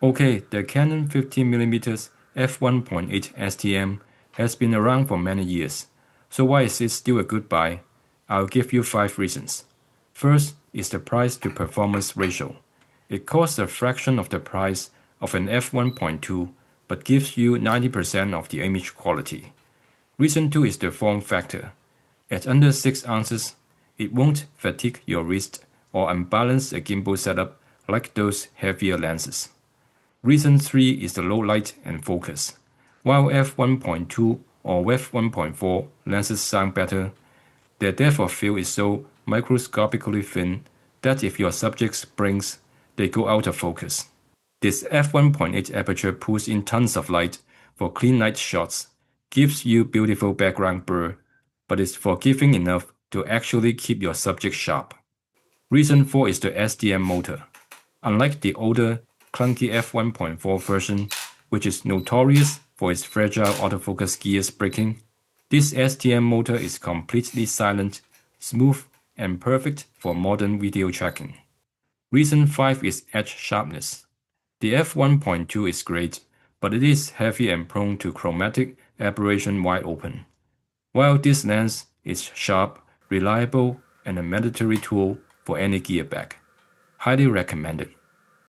Okay, the Canon 50mm f1.8 STM has been around for many years, so why is it still a good buy? I'll give you 5 reasons. First is the price to performance ratio. It costs a fraction of the price of an f1.2 but gives you 90% of the image quality. Reason 2 is the form factor. At under 6 ounces, it won't fatigue your wrist or unbalance a gimbal setup like those heavier lenses. Reason 3 is the low light and focus. While f1.2 or f1.4 lenses sound better, their depth of field is so microscopically thin that if your subject blinks, they go out of focus. This f1.8 aperture pulls in tons of light for clean night shots, gives you beautiful background blur, but is forgiving enough to actually keep your subject sharp. Reason 4 is the STM motor. Unlike the older, clunky f1.4 version, which is notorious for its fragile autofocus gears breaking, this STM motor is completely silent, smooth, and perfect for modern video tracking. Reason 5 is edge sharpness. The f1.2 is great, but it is heavy and prone to chromatic aberration wide open. While this lens is sharp, reliable, and a mandatory tool for any gear bag. Highly recommended.